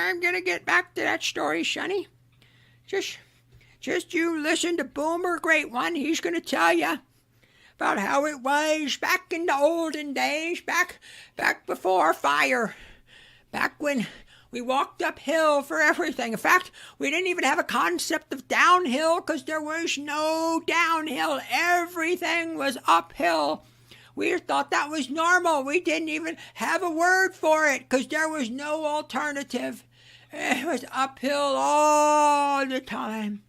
I'm gonna get back to that story, Sonny. Just, just you listen to Boomer Great One. He's gonna tell you about how it was back in the olden days, back before fire, back when we walked uphill for everything. In fact, we didn't even have a concept of downhill because there was no downhill. Everything was uphill. We thought that was normal. We didn't even have a word for it because there was no alternative. It was uphill all the time.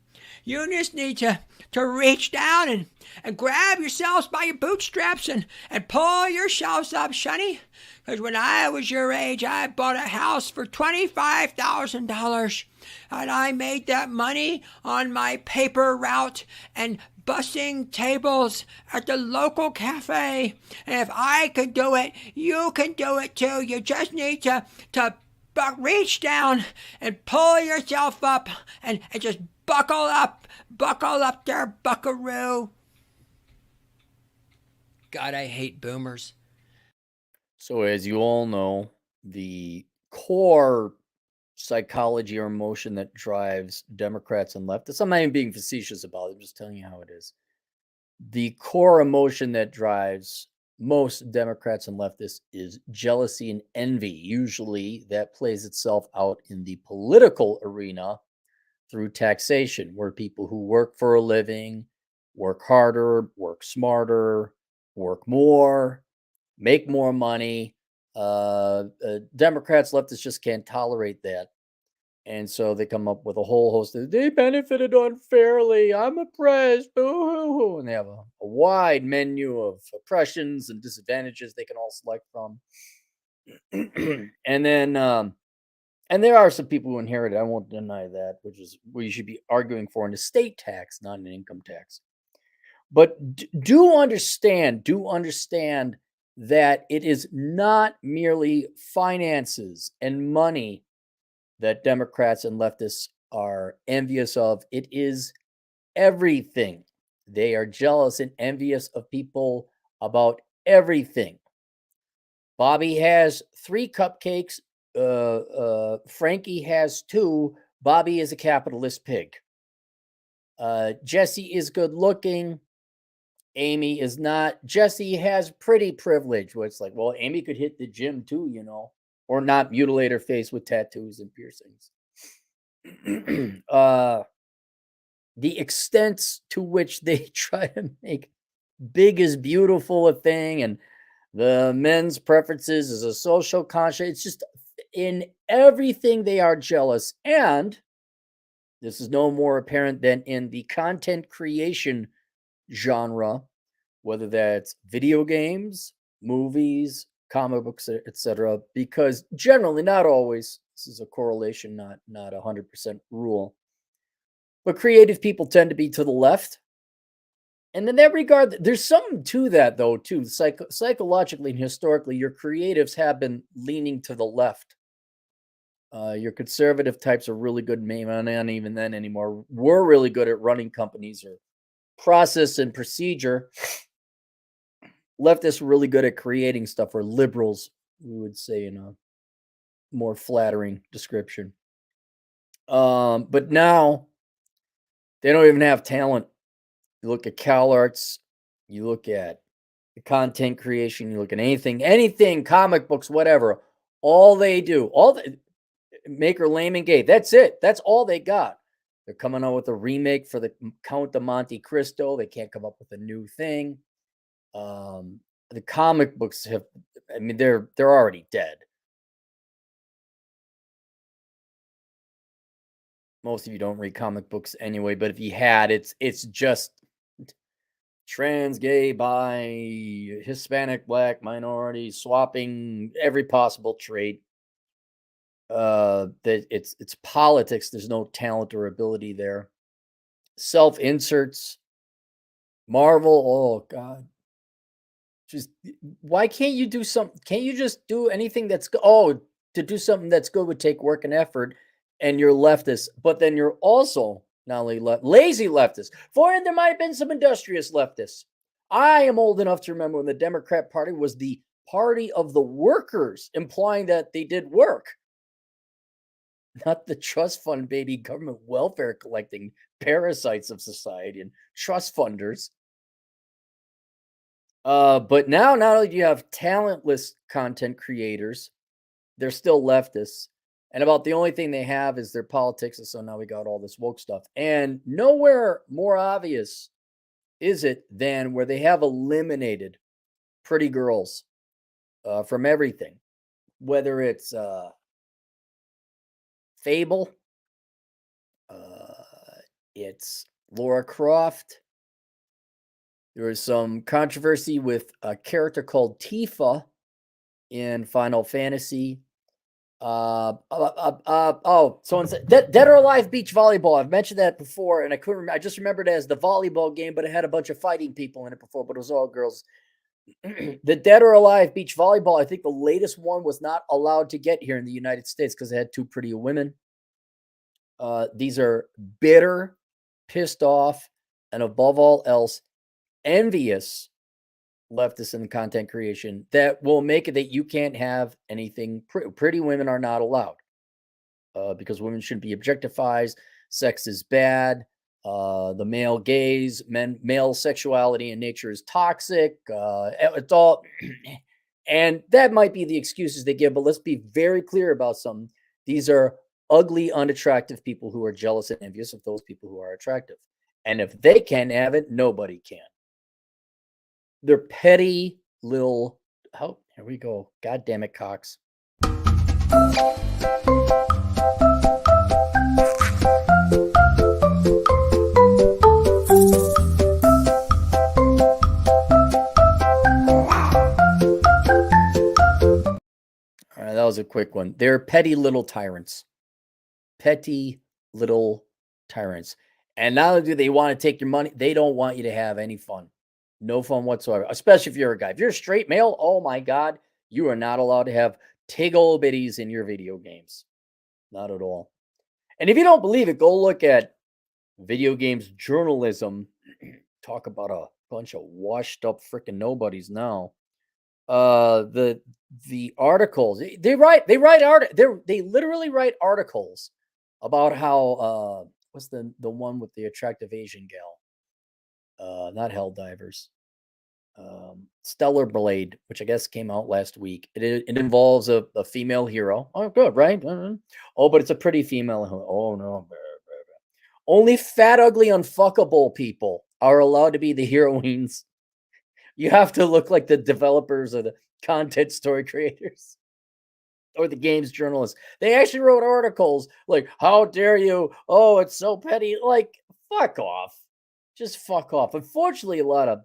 You just need to reach down and grab yourselves by your bootstraps and pull yourselves up, Sonny. Because when I was your age, I bought a house for $25,000. And I made that money on my paper route and bussing tables at the local cafe. And if I could do it, you can do it too. You just need to reach down and pull yourself up and just buckle up there, buckaroo. God, I hate boomers. So, as you all know, the core psychology or emotion that drives Democrats and leftists, I'm not even being facetious about it, I'm just telling you how it is. The core emotion that drives most Democrats and leftists is jealousy and envy. Usually that plays itself out in the political arena through taxation, where people who work for a living work harder, work smarter, work more, make more money. Democrats, leftists just can't tolerate that. And so they come up with a whole host of they benefited unfairly. I'm oppressed. Boo-hoo-hoo. And they have a wide menu of oppressions and disadvantages they can all select from. And then and there are some people who inherit it. I won't deny that, which is what you should be arguing for an estate tax, not an income tax. But do understand that it is not merely finances and money that Democrats and leftists are envious of. It is everything. They are jealous and envious of people about everything. Bobby has 3 cupcakes. Frankie has 2. Bobby is a capitalist pig. Jesse is good looking. Amy is not. Jesse has pretty privilege, where it's like, well, Amy could hit the gym too, or not mutilate her face with tattoos and piercings. The extent to which they try to make big is beautiful a thing and the men's preferences is a social construct. It's just in everything they are jealous. And this is no more apparent than in the content creation genre, whether that's video games, movies, comic books, etc. Because generally, not always, this is a correlation, not 100% rule. But creative people tend to be to the left. And in that regard, there's something to that, though, too. Psychologically and historically, your creatives have been leaning to the left. Your conservative types are really good, maybe not even then anymore, were really good at running companies or process and procedure. Leftists were really good at creating stuff, or liberals, we would say in a more flattering description. But now they don't even have talent. You look at CalArts, you look at the content creation, you look at anything, comic books, whatever. All they do, Maker Lame and Gay. That's it. That's all they got. They're coming out with a remake for the Count of Monte Cristo. They can't come up with a new thing. The comic books have, they're already dead. Most of you don't read comic books anyway, but if you had, it's just trans, gay, bi, Hispanic, black, minority, swapping every possible trait. That it's politics. There's no talent or ability there. Self inserts. Marvel. Oh God. Just why can't you do something? Can't you just do anything that's to do something that's good would take work and effort, and you're leftist, but then you're also not only lazy leftists. For there might have been some industrious leftists. I am old enough to remember when the Democrat Party was the party of the workers, implying that they did work. not the trust fund baby government welfare collecting parasites of society and trust funders. But now not only do you have talentless content creators, they're still leftists. And about the only thing they have is their politics. And so now we got all this woke stuff. And nowhere more obvious is it than where they have eliminated pretty girls from everything, whether it's Fable, it's Laura Croft. There was some controversy with a character called Tifa in Final Fantasy. Someone said Dead or Alive Beach Volleyball. I've mentioned that before, and I couldn't remember. I just remembered it as the volleyball game, but it had a bunch of fighting people in it before, but it was all girls. The Dead or Alive Beach Volleyball, I think the latest one was not allowed to get here in the United States because it had too pretty women. These are bitter, pissed off, and above all else, envious leftists in content creation that will make it that you can't have anything. Pretty women are not allowed because women shouldn't be objectified. Sex is bad. The male gaze, male sexuality and nature is toxic. It's all, and that might be the excuses they give. But let's be very clear about something. These are ugly, unattractive people who are jealous and envious of those people who are attractive. And if they can't have it, nobody can. They're petty little. Oh, here we go. God damn it, Cox. All right, that was a quick one. They're petty little tyrants. Petty little tyrants. And not only do they want to take your money, they don't want you to have any fun. No fun whatsoever, especially if you're a guy. If you're a straight male, oh my God, you are not allowed to have tiggle bitties in your video games. Not at all. And if you don't believe it, go look at video games journalism. Talk about a bunch of washed up freaking nobodies now. The articles they literally write articles about how what's the one with the attractive Asian gal? Not Helldivers. Stellar Blade, which I guess came out last week. It involves a female hero. Oh, good, right? Oh, but it's a pretty female. Oh no. Only fat, ugly, unfuckable people are allowed to be the heroines. You have to look like the developers or the content story creators or the games journalists. They actually wrote articles like, how dare you? Oh, it's so petty. Like, fuck off. Just fuck off. Unfortunately, a lot of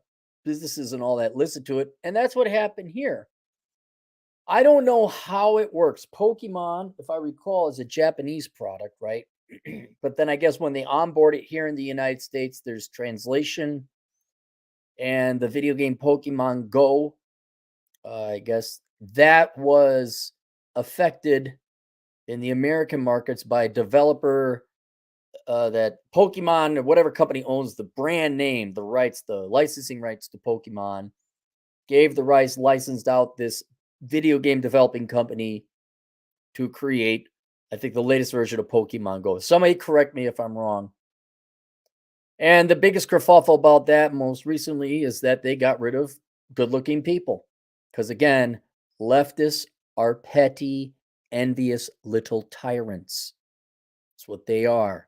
businesses and all that listen to it. And that's what happened here. I don't know how it works. Pokemon, if I recall, is a Japanese product, right? But then I guess when they onboard it here in the United States, there's translation. And the video game Pokemon Go, I guess that was affected in the American markets by a developer that Pokemon or whatever company owns the brand name, the rights, the licensing rights to Pokemon, gave the rights, licensed out this video game developing company to create, I think, the latest version of Pokemon Go. Somebody correct me if I'm wrong. And the biggest kerfuffle about that most recently is that they got rid of good-looking people. Because again, leftists are petty, envious little tyrants. That's what they are.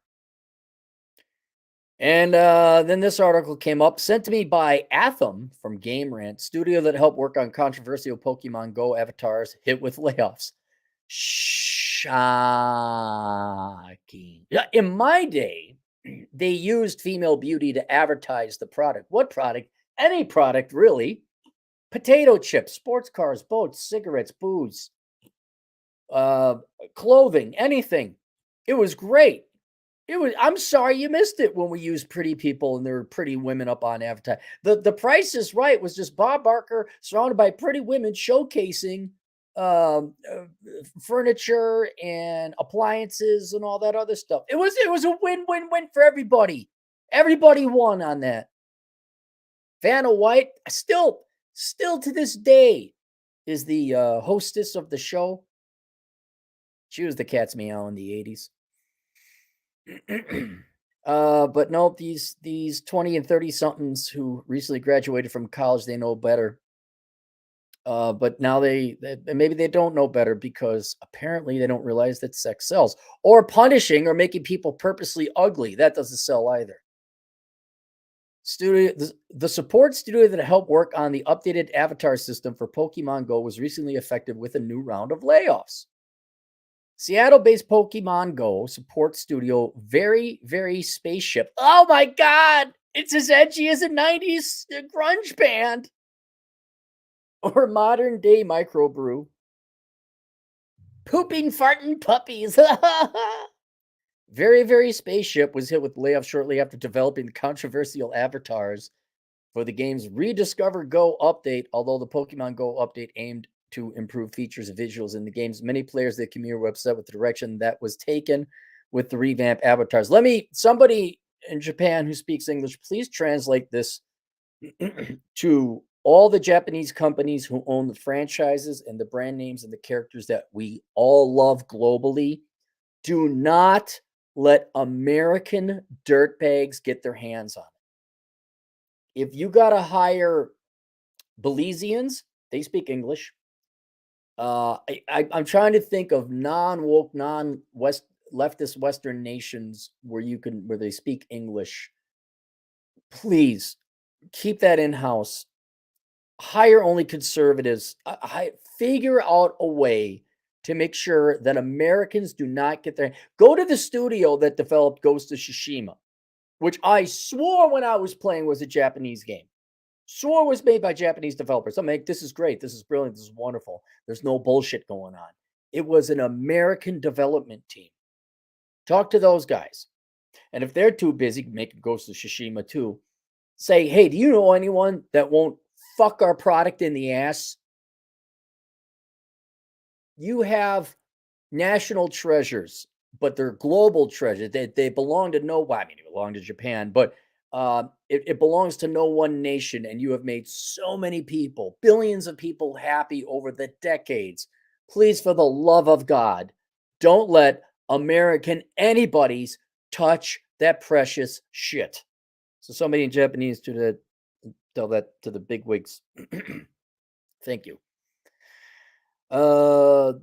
And then this article came up, sent to me by Atham from Game Rant, studio that helped work on controversial Pokemon Go avatars hit with layoffs. Shocking. In my day, they used female beauty to advertise the product. What product? Any product, really. Potato chips, sports cars, boats, cigarettes, booze, clothing, anything. It was great. I'm sorry you missed it when we used pretty people and there were pretty women up on advertising. The Price is Right was just Bob Barker surrounded by pretty women showcasing furniture and appliances and all that other stuff. It was a win-win-win for everybody. Everybody won on that. Vanna White still to this day is the hostess of the show. She was the cat's meow in the 80s. But no, these 20 and 30 somethings who recently graduated from college, they know better. But now maybe they don't know better because apparently they don't realize that sex sells. Or punishing or making people purposely ugly. That doesn't sell either. The support studio that helped work on the updated avatar system for Pokemon Go was recently affected with a new round of layoffs. Seattle-based Pokemon Go support studio Very Spaceship. Oh my god! It's as edgy as a 90s grunge band or modern day microbrew. Pooping farting puppies. Very Spaceship was hit with layoffs shortly after developing the controversial avatars for the game's Rediscover Go update. Although the Pokemon Go update aimed to improve features and visuals in the games, many players in the community were upset with the direction that was taken with the revamped avatars. Somebody in Japan who speaks English, please translate this to all the Japanese companies who own the franchises and the brand names and the characters that we all love globally. Do not let American dirtbags get their hands on it. If you got to hire Belizeans, they speak English. I'm trying to think of non-woke, non-west leftist Western nations where they speak English. Please keep that in house. Hire only conservatives. Figure out a way to make sure that Americans do not get their. Go to the studio that developed Ghost of Tsushima, which I swore when I was playing was a Japanese game. Swore was made by Japanese developers. I'm like, this is great. This is brilliant. This is wonderful. There's no bullshit going on. It was an American development team. Talk to those guys. And if they're too busy making Ghost of Tsushima too, say, hey, do you know anyone that won't fuck our product in the ass? You have national treasures, but they're global treasures. They belong to nobody. I mean, they belong to Japan, but it belongs to no one nation. And you have made so many people, billions of people happy over the decades. Please, for the love of God, don't let American anybody's touch that precious shit. So somebody in Japanese tell that to the bigwigs. Thank you. The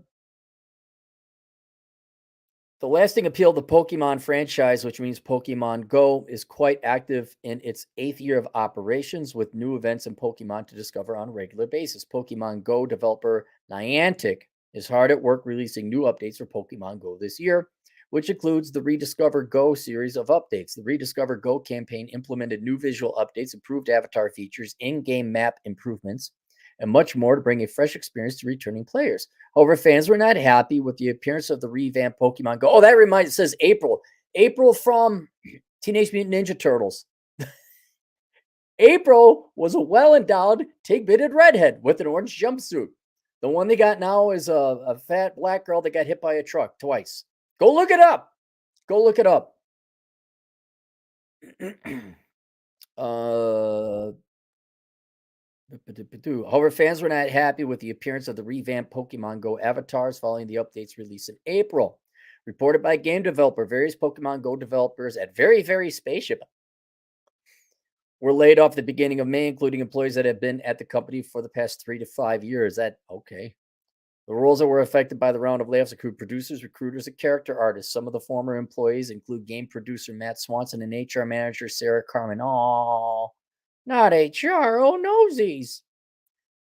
lasting appeal of the Pokemon franchise, which means Pokemon Go, is quite active in its 8th year of operations with new events and Pokemon to discover on a regular basis. Pokemon Go developer Niantic is hard at work releasing new updates for Pokemon Go this year, which includes the Rediscover Go series of updates. The Rediscover Go campaign implemented new visual updates, improved avatar features, in-game map improvements, and much more to bring a fresh experience to returning players. However, fans were not happy with the appearance of the revamped Pokemon Go. Oh, that reminds, it says April. April from Teenage Mutant Ninja Turtles. April was a well-endowed, tig-bitted redhead with an orange jumpsuit. The one they got now is a fat black girl that got hit by a truck twice. Go look it up. Go look it up. However, fans were not happy with the appearance of the revamped Pokemon Go avatars following the updates released in April. Reported by game developer, various Pokemon Go developers at Very Spaceship were laid off at the beginning of May, including employees that have been at the company for the past 3 to 5 years. Okay. The roles that were affected by the round of layoffs include producers, recruiters, and character artists. Some of the former employees include game producer Matt Swanson and HR manager Sarah Carmen. Oh, not HR. Oh, nosies.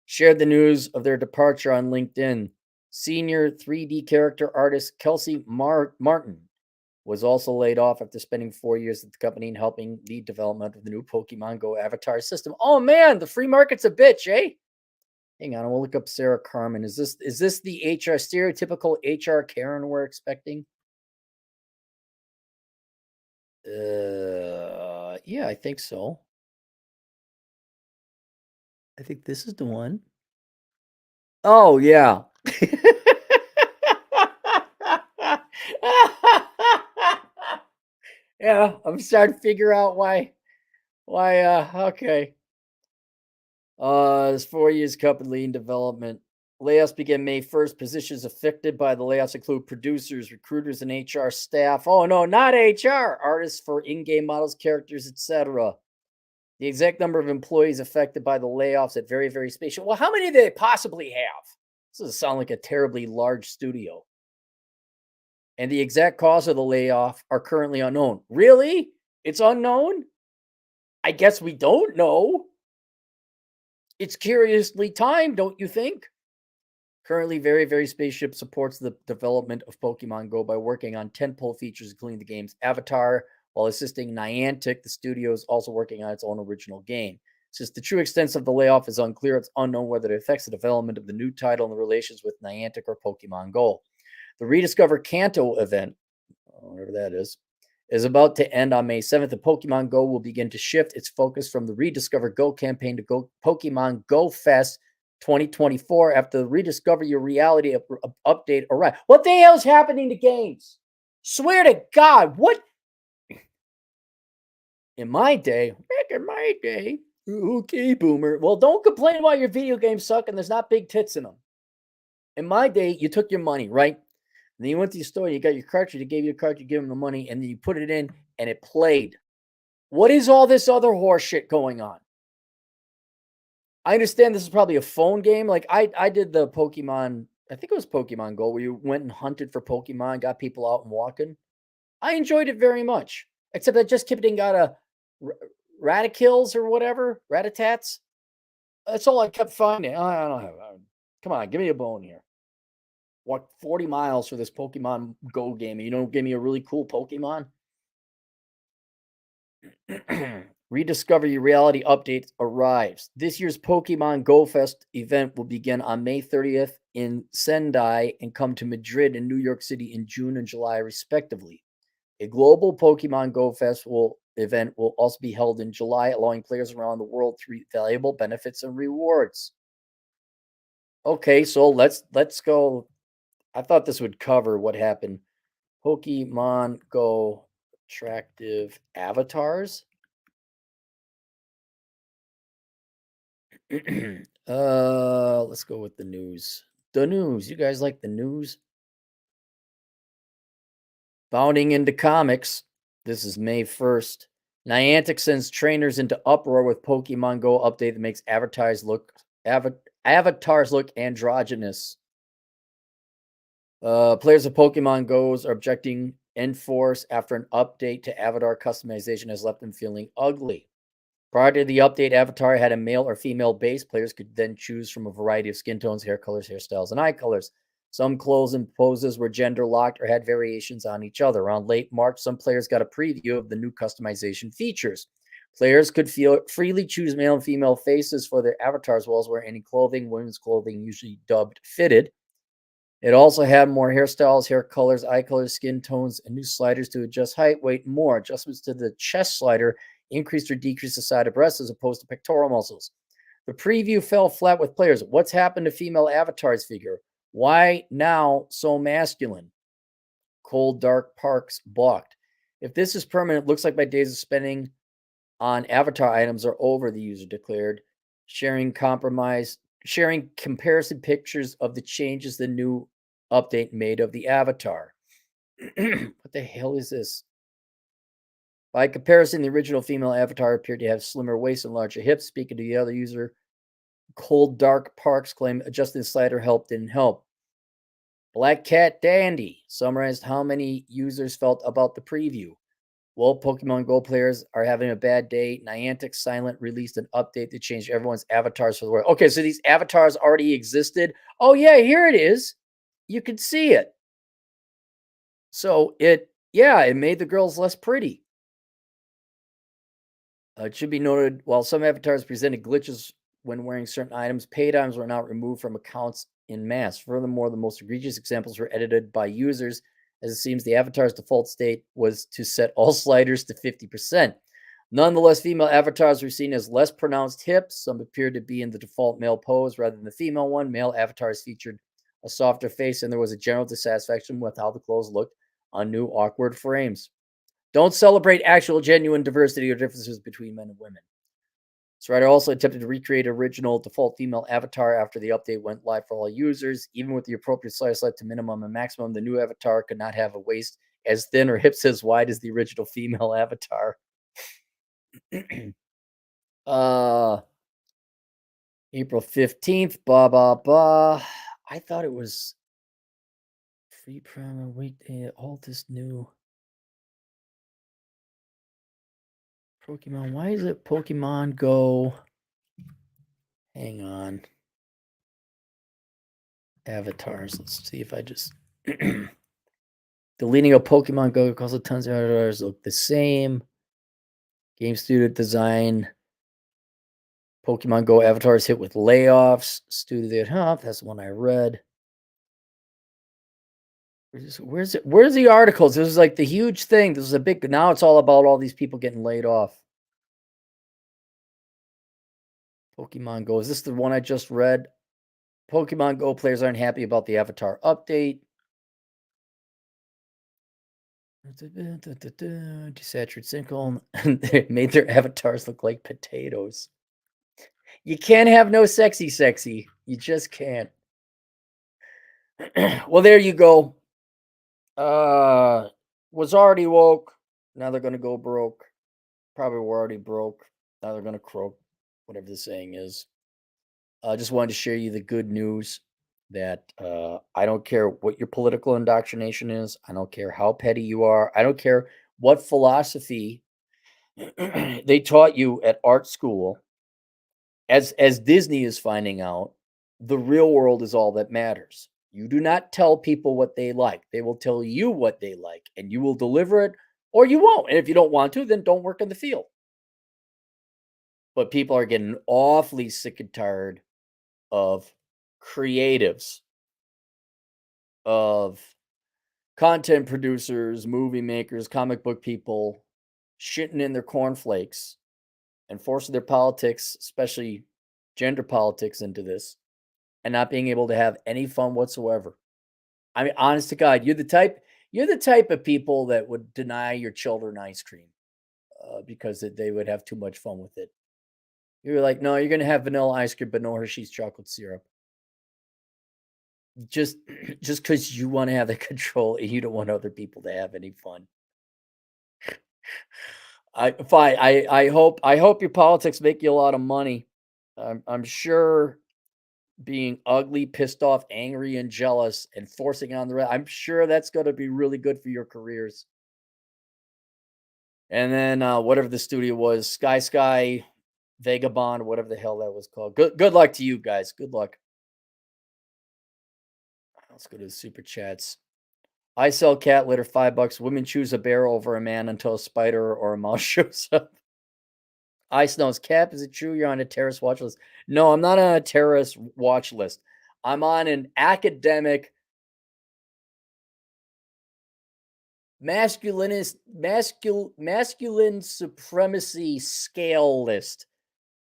Shared the news of their departure on LinkedIn. Senior 3D character artist Kelsey Martin was also laid off after spending 4 years at the company and helping lead development of the new Pokemon Go avatar system. Oh man, the free market's a bitch, eh? Hang on, we'll look up Sarah Carmen. Is this the HR stereotypical HR Karen we're expecting? Yeah, I think so. I think this is the one. Oh yeah. Yeah, I'm starting to figure out why okay. It's 4 years company lead in development. Layoffs begin May 1st. Positions affected by the layoffs include producers, recruiters, and HR staff. Oh no, not HR. Artists for in-game models, characters, etc. The exact number of employees affected by the layoffs at very, very spatial. Well, how many do they possibly have? This doesn't sound like a terribly large studio. And the exact cause of the layoff are currently unknown. Really? It's unknown? I guess we don't know. It's curiously timed, don't you think? Currently, Very Very Spaceship supports the development of Pokemon Go by working on tentpole features, including the game's avatar, while assisting Niantic. The studio is also working on its own original game. Since the true extent of the layoff is unclear, it's unknown whether it affects the development of the new title and the relations with Niantic or Pokemon Go. The Rediscover Kanto event, whatever that is about to end on May 7th, and Pokemon Go will begin to shift its focus from the Rediscover Go campaign to Go Pokemon Go Fest 2024 after the Rediscover Your Reality update arrived. What the hell is happening to games? Swear to God, what? In my day, back in my day, okay, boomer. Well, don't complain about your video games suck and there's not big tits in them. In my day, you took your money, right? And then you went to your store, you got your cartridge, they gave you a cartridge, you give them the money, and then you put it in and it played. What is all this other horse shit going on? I understand this is probably a phone game. Like I did the Pokemon, I think it was Pokemon Go, where you went and hunted for Pokemon, got people out and walking. I enjoyed it very much. Except I just kept and got a Raticills or whatever, Ratatats. That's all I kept finding. I don't have. Come on, give me a bone here. Walked 40 miles for this Pokemon Go game, and you don't give me a really cool Pokemon? Rediscover Your Reality update arrives. This year's Pokemon Go Fest event will begin on May 30th in Sendai and come to Madrid and New York City in June and July, respectively. A global Pokemon Go Festival event will also be held in July, allowing players around the world to reap valuable benefits and rewards. Okay, so let's go. I thought this would cover what happened. Pokemon Go attractive avatars. Let's go with the news. The news. You guys like the news? Bounding into comics. This is May 1st. Niantic sends trainers into uproar with Pokemon Go update that makes avatars look androgynous. Players of Pokemon Go's are objecting in force after an update to avatar customization has left them feeling ugly. Prior to the update, avatar had a male or female base. Players could then choose from a variety of skin tones, hair colors, hairstyles, and eye colors. Some clothes and poses were gender locked or had variations on each other. Around late March, some players got a preview of the new customization features. Players could freely choose male and female faces for their avatars, as well as wear any clothing, women's clothing, usually dubbed fitted. It also had more hairstyles, hair colors, eye colors, skin tones, and new sliders to adjust height, weight, and more. Adjustments to the chest slider increased or decreased the side of breasts as opposed to pectoral muscles. The preview fell flat with players. What's happened to female avatars figure? Why now so masculine? Cold Dark Parks blocked. If this is permanent, looks like my days of spending on avatar items are over, the user declared, sharing comparison pictures of the changes the new update made of the avatar. What the hell is this? By comparison, the original female avatar appeared to have slimmer waist and larger hips. Speaking to the other user, Cold Dark Parks claimed adjusting the slider didn't help. Black Cat Dandy summarized how many users felt about the preview. Well, Pokemon Go players are having a bad day. Niantic Silent released an update to change everyone's avatars for the world. Okay, so these avatars already existed. Oh, yeah, here it is. You can see it. So it made the girls less pretty. It should be noted, while some avatars presented glitches when wearing certain items, paid items were not removed from accounts in mass. Furthermore, the most egregious examples were edited by users, as it seems the avatar's default state was to set all sliders to 50%. Nonetheless, female avatars were seen as less pronounced hips. Some appeared to be in the default male pose rather than the female one. Male avatars featured a softer face, and there was a general dissatisfaction with how the clothes looked on new awkward frames. Don't celebrate actual genuine diversity or differences between men and women. This writer also attempted to recreate original default female avatar after the update went live for all users. Even with the appropriate size set to minimum and maximum, the new avatar could not have a waist as thin or hips as wide as the original female avatar. uh April 15th, blah blah blah. I thought it was free promo weekday, all this new Pokemon. Why is it Pokemon Go? Hang on. Avatars. Let's see if I just deleting a Pokemon Go causes tons of avatars look the same. Game studio design. Pokemon Go avatars hit with layoffs. Studio huh, that's the one I read. Where's the articles? This is like the huge thing. This is a big now it's all about all these people getting laid off. Pokemon Go. Is this the one I just read? Pokemon Go players aren't happy about the avatar update. Desaturated silicone. They made their avatars look like potatoes. You can't have no sexy. You just can't. Well, there you go. Was already woke. Now they're gonna go broke. Probably were already broke. Now they're gonna croak. Whatever the saying is. I just wanted to share you the good news that I don't care what your political indoctrination is. I don't care how petty you are. I don't care what philosophy they taught you at art school. As Disney is finding out, the real world is all that matters. You do not tell people what they like. They will tell you what they like, and you will deliver it or you won't. And if you don't want to, then don't work in the field. But people are getting awfully sick and tired of creatives, of content producers, movie makers, comic book people shitting in their cornflakes and forcing their politics, especially gender politics, into this and not being able to have any fun whatsoever. I mean, honest to God, you're the type of people that would deny your children ice cream because they would have too much fun with it. You're like, no, you're gonna have vanilla ice cream, but no Hershey's chocolate syrup. Just just because you want to have the control and you don't want other people to have any fun. I hope your politics make you a lot of money. I'm sure being ugly, pissed off, angry, and jealous and forcing on the rest, I'm sure that's gonna be really good for your careers. And then whatever the studio was, Sky Vagabond, whatever the hell that was called. Good luck to you guys. Good luck. Let's go to the super chats. I sell cat litter, $5. Women choose a bear over a man until a spider or a mouse shows up. Ice knows Cap. Is it true you're on a terrorist watch list? No, I'm not on a terrorist watch list. I'm on an academic masculine supremacy scale list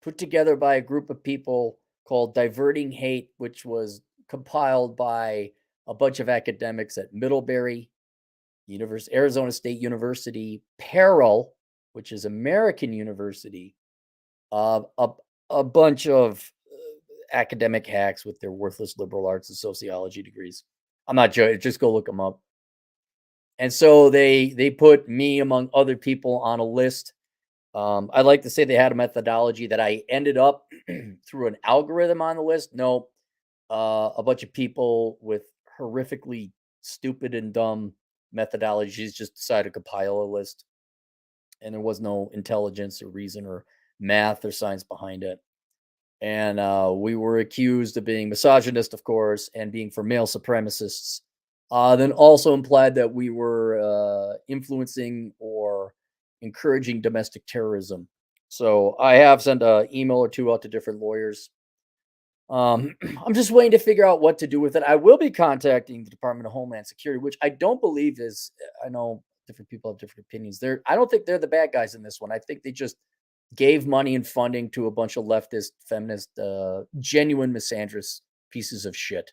put together by a group of people called Diverting Hate, which was compiled by a bunch of academics at Middlebury, Arizona State University, Peril, which is American University, uh, a, a bunch of academic hacks with their worthless liberal arts and sociology degrees. I'm not joking. Just go look them up. And so they put me among other people on a list. I'd like to say they had a methodology that I ended up through an algorithm on the list. No, a bunch of people with horrifically stupid and dumb methodologies just decided to compile a list, and there was no intelligence or reason or math or science behind it. And we were accused of being misogynist, of course, and being for male supremacists. Then also implied that we were influencing or encouraging domestic terrorism. So I have sent an email or two out to different lawyers. I'm just waiting to figure out what to do with it. I will be contacting the Department of Homeland Security, which I don't believe is. I know different people have different opinions. I don't think they're the bad guys in this one. I think they just gave money and funding to a bunch of leftist, feminist, genuine misandrous pieces of shit.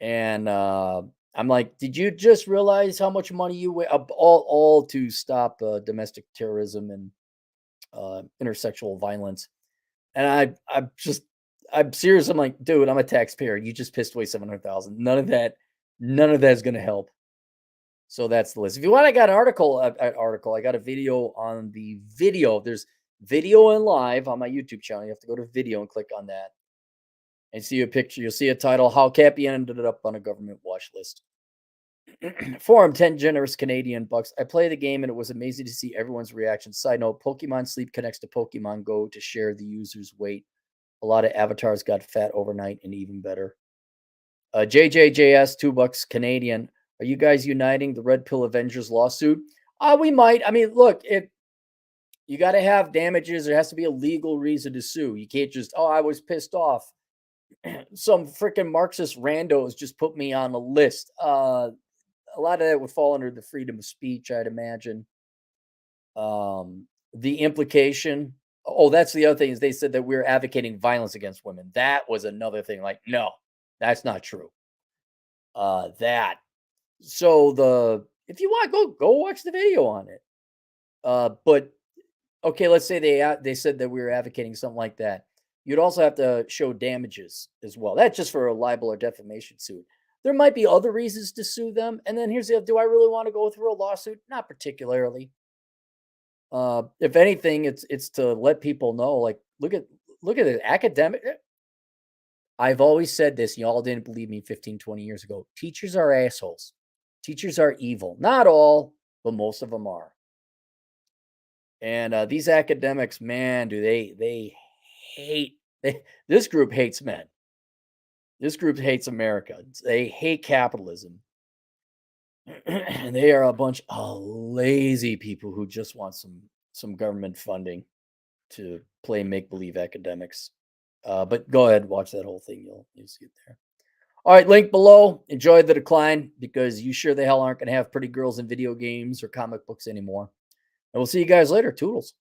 And I'm like, did you just realize how much money you all to stop domestic terrorism and intersexual violence. And I'm serious. I'm like, dude, I'm a taxpayer. You just pissed away 700,000. None of that is going to help. So that's the list. If you want, I got an article. I got a video on the video. There's video and live on my YouTube channel. You have to go to video and click on that and see a picture. You'll see a title: How Cappy ended up on a government watch list. Forum 10 generous Canadian bucks. I played the game and it was amazing to see everyone's reaction. Side note: Pokemon Sleep connects to Pokemon Go to share the user's weight. A lot of avatars got fat overnight and even better. JJJS, $2 Canadian. Are you guys uniting the Red Pill Avengers lawsuit? We might. I mean, look, you got to have damages. There has to be a legal reason to sue. You can't just, I was pissed off. Some freaking Marxist randos just put me on a list. A lot of that would fall under the freedom of speech, I'd imagine. The implication. Oh, that's the other thing, is they said that we're advocating violence against women. That was another thing. Like, no, that's not true. So if you want, go watch the video on it. But okay, let's say they said that we were advocating something like that. You'd also have to show damages as well. That's just for a libel or defamation suit. There might be other reasons to sue them. And then here's the other: do I really want to go through a lawsuit? Not particularly. If anything, it's to let people know, like, look at the academic. I've always said this, y'all didn't believe me 15, 20 years ago. Teachers are assholes. Teachers are evil. Not all, but most of them are. And these academics, man, do they hate, this group hates men. This group hates America. They hate capitalism. And they are a bunch of lazy people who just want some government funding to play make-believe academics. But go ahead, watch that whole thing. You'll see it there. All right, link below. Enjoy the decline, because you sure the hell aren't going to have pretty girls in video games or comic books anymore. And we'll see you guys later. Toodles.